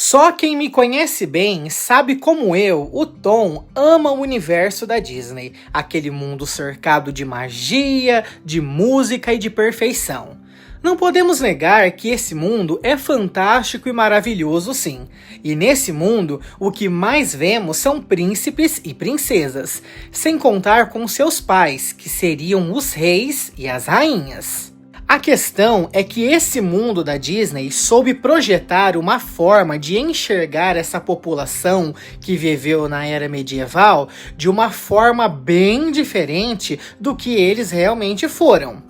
Só quem me conhece bem sabe como eu, o Tom, ama o universo da Disney, aquele mundo cercado de magia, de música e de perfeição. Não podemos negar que esse mundo é fantástico e maravilhoso sim, e nesse mundo o que mais vemos são príncipes e princesas, sem contar com seus pais, que seriam os reis e as rainhas. A questão é que esse mundo da Disney soube projetar uma forma de enxergar essa população que viveu na era medieval de uma forma bem diferente do que eles realmente foram.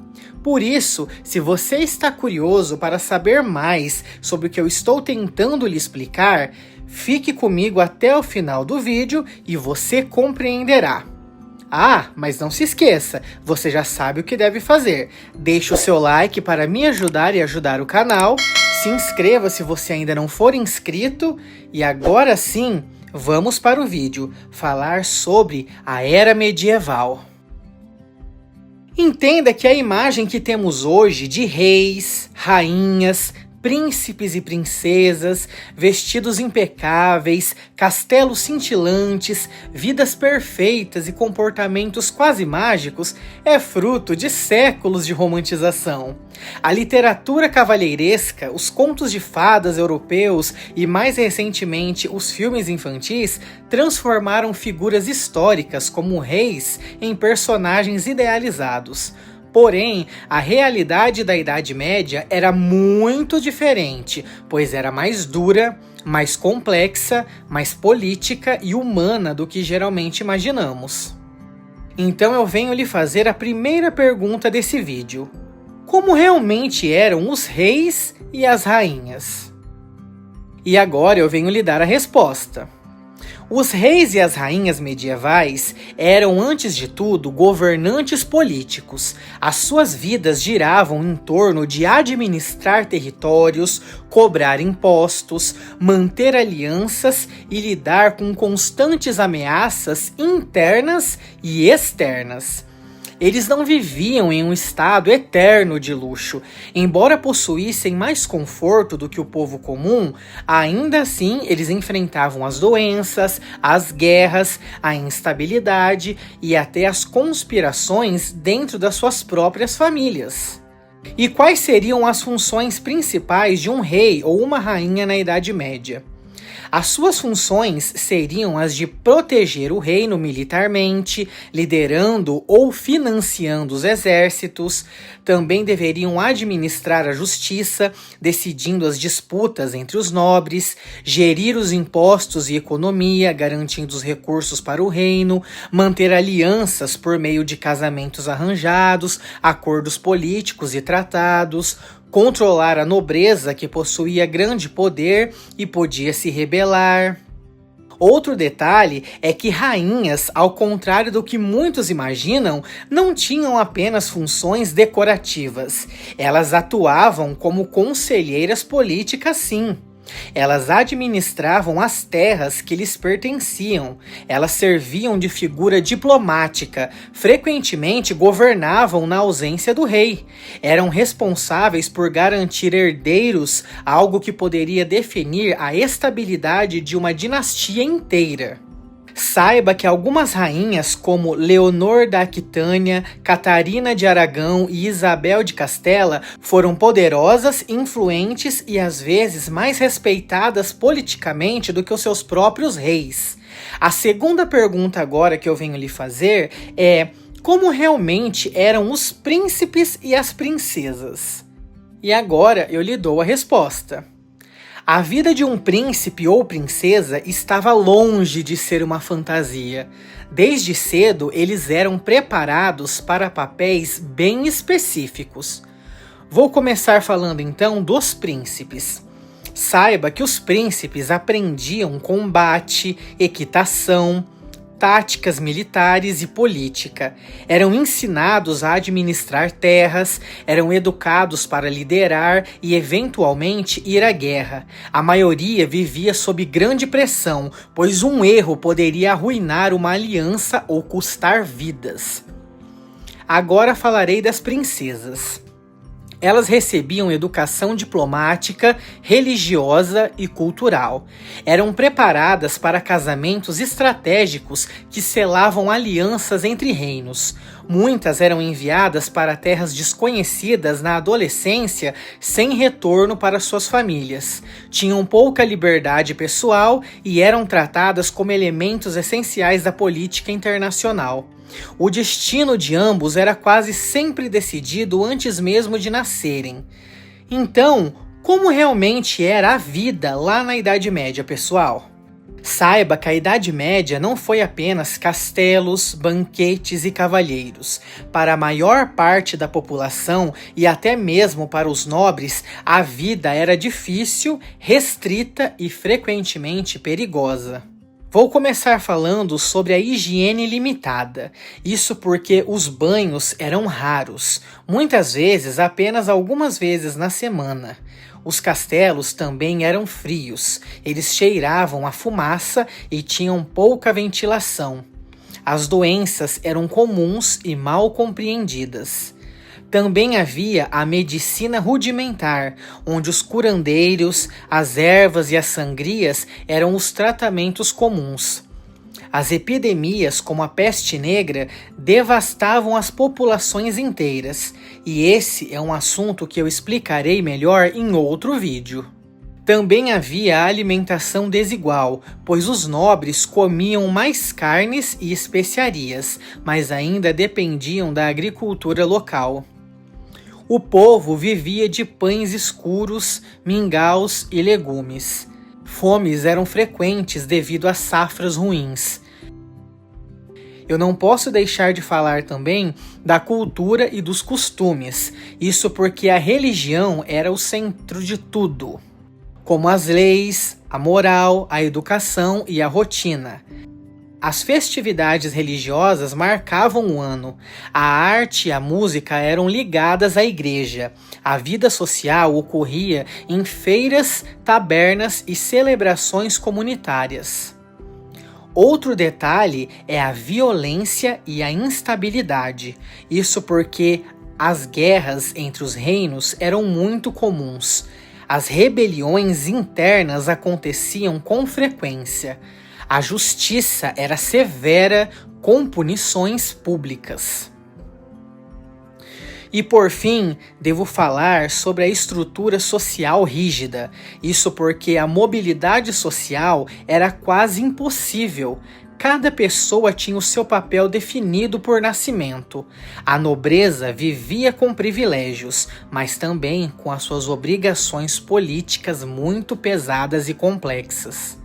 Por isso, se você está curioso para saber mais sobre o que eu estou tentando lhe explicar, fique comigo até o final do vídeo e você compreenderá. Ah, mas não se esqueça, você já sabe o que deve fazer. Deixe o seu like para me ajudar e ajudar o canal, se inscreva se você ainda não for inscrito, e agora sim, vamos para o vídeo, falar sobre a Era Medieval. Entenda que a imagem que temos hoje de reis, rainhas, príncipes e princesas, vestidos impecáveis, castelos cintilantes, vidas perfeitas e comportamentos quase mágicos é fruto de séculos de romantização. A literatura cavalheiresca, os contos de fadas europeus e mais recentemente os filmes infantis transformaram figuras históricas como reis em personagens idealizados. Porém, a realidade da Idade Média era muito diferente, pois era mais dura, mais complexa, mais política e humana do que geralmente imaginamos. Então eu venho lhe fazer a primeira pergunta desse vídeo. Como realmente eram os reis e as rainhas? E agora eu venho lhe dar a resposta. Os reis e as rainhas medievais eram, antes de tudo, governantes políticos. As suas vidas giravam em torno de administrar territórios, cobrar impostos, manter alianças e lidar com constantes ameaças internas e externas. Eles não viviam em um estado eterno de luxo. Embora possuíssem mais conforto do que o povo comum, ainda assim eles enfrentavam as doenças, as guerras, a instabilidade e até as conspirações dentro das suas próprias famílias. E quais seriam as funções principais de um rei ou uma rainha na Idade Média? As suas funções seriam as de proteger o reino militarmente, liderando ou financiando os exércitos. Também deveriam administrar a justiça, decidindo as disputas entre os nobres, gerir os impostos e economia, garantindo os recursos para o reino, manter alianças por meio de casamentos arranjados, acordos políticos e tratados, controlar a nobreza que possuía grande poder e podia se rebelar. Outro detalhe é que rainhas, ao contrário do que muitos imaginam, não tinham apenas funções decorativas. Elas atuavam como conselheiras políticas, sim. Elas administravam as terras que lhes pertenciam. Elas serviam de figura diplomática, frequentemente governavam na ausência do rei. Eram responsáveis por garantir herdeiros, algo que poderia definir a estabilidade de uma dinastia inteira. Saiba que algumas rainhas, como Leonor da Aquitânia, Catarina de Aragão e Isabel de Castela, foram poderosas, influentes e às vezes mais respeitadas politicamente do que os seus próprios reis. A segunda pergunta agora que eu venho lhe fazer é: como realmente eram os príncipes e as princesas? E agora eu lhe dou a resposta. A vida de um príncipe ou princesa estava longe de ser uma fantasia. Desde cedo, eles eram preparados para papéis bem específicos. Vou começar falando então dos príncipes. Saiba que os príncipes aprendiam combate, equitação, táticas militares e política. Eram ensinados a administrar terras, eram educados para liderar e eventualmente ir à guerra. A maioria vivia sob grande pressão, pois um erro poderia arruinar uma aliança ou custar vidas. Agora falarei das princesas. Elas recebiam educação diplomática, religiosa e cultural. Eram preparadas para casamentos estratégicos que selavam alianças entre reinos. Muitas eram enviadas para terras desconhecidas na adolescência, sem retorno para suas famílias. Tinham pouca liberdade pessoal e eram tratadas como elementos essenciais da política internacional. O destino de ambos era quase sempre decidido antes mesmo de nascerem. Então, como realmente era a vida lá na Idade Média, pessoal? Saiba que a Idade Média não foi apenas castelos, banquetes e cavalheiros. Para a maior parte da população e até mesmo para os nobres, a vida era difícil, restrita e frequentemente perigosa. Vou começar falando sobre a higiene limitada. Isso porque os banhos eram raros, muitas vezes apenas algumas vezes na semana. Os castelos também eram frios, eles cheiravam a fumaça e tinham pouca ventilação. As doenças eram comuns e mal compreendidas. Também havia a medicina rudimentar, onde os curandeiros, as ervas e as sangrias eram os tratamentos comuns. As epidemias, como a peste negra, devastavam as populações inteiras, e esse é um assunto que eu explicarei melhor em outro vídeo. Também havia a alimentação desigual, pois os nobres comiam mais carnes e especiarias, mas ainda dependiam da agricultura local. O povo vivia de pães escuros, mingaus e legumes. Fomes eram frequentes devido às safras ruins. Eu não posso deixar de falar também da cultura e dos costumes, isso porque a religião era o centro de tudo, como as leis, a moral, a educação e a rotina. As festividades religiosas marcavam o ano. A arte e a música eram ligadas à igreja. A vida social ocorria em feiras, tabernas e celebrações comunitárias. Outro detalhe é a violência e a instabilidade. Isso porque as guerras entre os reinos eram muito comuns. As rebeliões internas aconteciam com frequência. A justiça era severa, com punições públicas. E por fim, devo falar sobre a estrutura social rígida. Isso porque a mobilidade social era quase impossível. Cada pessoa tinha o seu papel definido por nascimento. A nobreza vivia com privilégios, mas também com as suas obrigações políticas muito pesadas e complexas.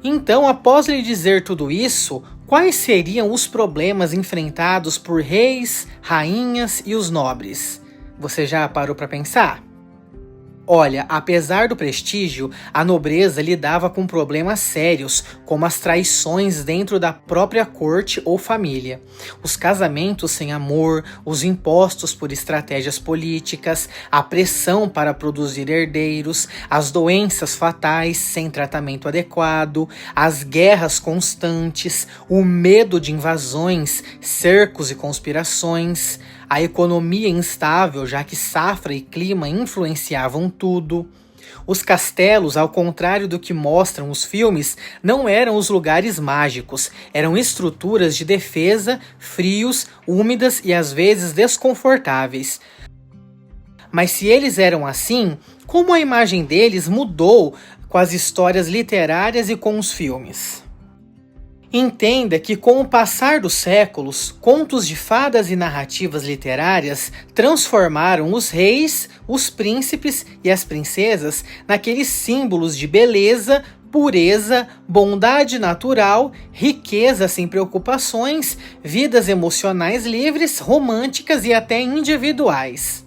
Então, após lhe dizer tudo isso, quais seriam os problemas enfrentados por reis, rainhas e os nobres? Você já parou para pensar? Olha, apesar do prestígio, a nobreza lidava com problemas sérios, como as traições dentro da própria corte ou família, os casamentos sem amor, os impostos por estratégias políticas, a pressão para produzir herdeiros, as doenças fatais sem tratamento adequado, as guerras constantes, o medo de invasões, cercos e conspirações, a economia instável, já que safra e clima influenciavam tudo. Os castelos, ao contrário do que mostram os filmes, não eram os lugares mágicos, eram estruturas de defesa, frios, úmidas e às vezes desconfortáveis. Mas se eles eram assim, como a imagem deles mudou com as histórias literárias e com os filmes? Entenda que com o passar dos séculos, contos de fadas e narrativas literárias transformaram os reis, os príncipes e as princesas naqueles símbolos de beleza, pureza, bondade natural, riqueza sem preocupações, vidas emocionais livres, românticas e até individuais.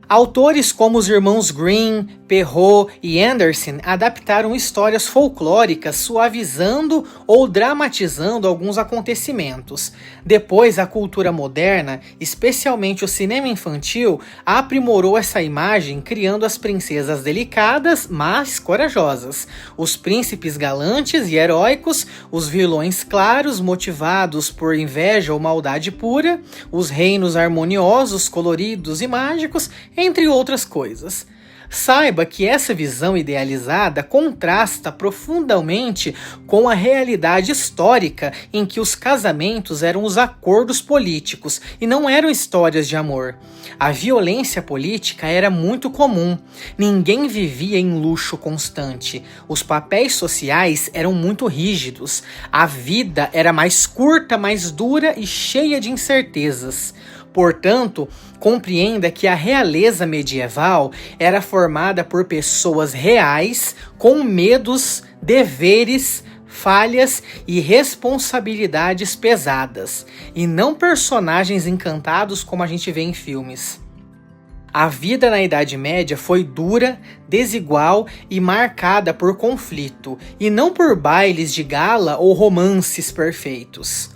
Autores como os irmãos Grimm, Perrault e Anderson adaptaram histórias folclóricas suavizando ou dramatizando alguns acontecimentos. Depois, a cultura moderna, especialmente o cinema infantil, aprimorou essa imagem criando as princesas delicadas, mas corajosas, os príncipes galantes e heróicos, os vilões claros, motivados por inveja ou maldade pura, os reinos harmoniosos, coloridos e mágicos, entre outras coisas. Saiba que essa visão idealizada contrasta profundamente com a realidade histórica em que os casamentos eram os acordos políticos e não eram histórias de amor. A violência política era muito comum. Ninguém vivia em luxo constante. Os papéis sociais eram muito rígidos. A vida era mais curta, mais dura e cheia de incertezas. Portanto, compreenda que a realeza medieval era formada por pessoas reais com medos, deveres, falhas e responsabilidades pesadas, e não personagens encantados como a gente vê em filmes. A vida na Idade Média foi dura, desigual e marcada por conflito, e não por bailes de gala ou romances perfeitos.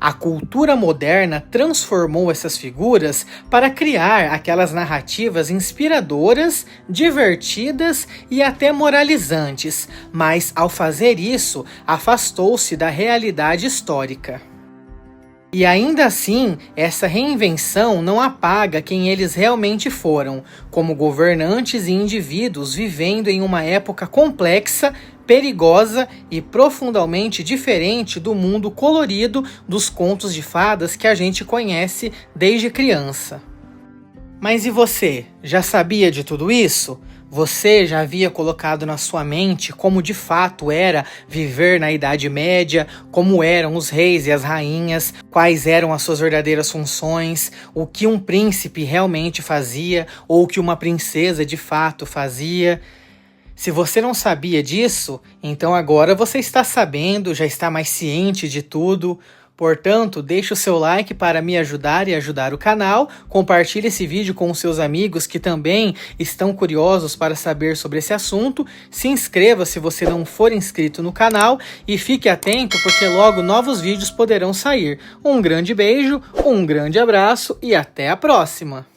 A cultura moderna transformou essas figuras para criar aquelas narrativas inspiradoras, divertidas e até moralizantes, mas ao fazer isso, afastou-se da realidade histórica. E ainda assim, essa reinvenção não apaga quem eles realmente foram, como governantes e indivíduos vivendo em uma época complexa, perigosa e profundamente diferente do mundo colorido dos contos de fadas que a gente conhece desde criança. Mas e você? Já sabia de tudo isso? Você já havia colocado na sua mente como de fato era viver na Idade Média, como eram os reis e as rainhas, quais eram as suas verdadeiras funções, o que um príncipe realmente fazia ou o que uma princesa de fato fazia? Se você não sabia disso, então agora você está sabendo, já está mais ciente de tudo. Portanto, deixe o seu like para me ajudar e ajudar o canal, compartilhe esse vídeo com os seus amigos que também estão curiosos para saber sobre esse assunto, se inscreva se você não for inscrito no canal e fique atento porque logo novos vídeos poderão sair. Um grande beijo, um grande abraço e até a próxima!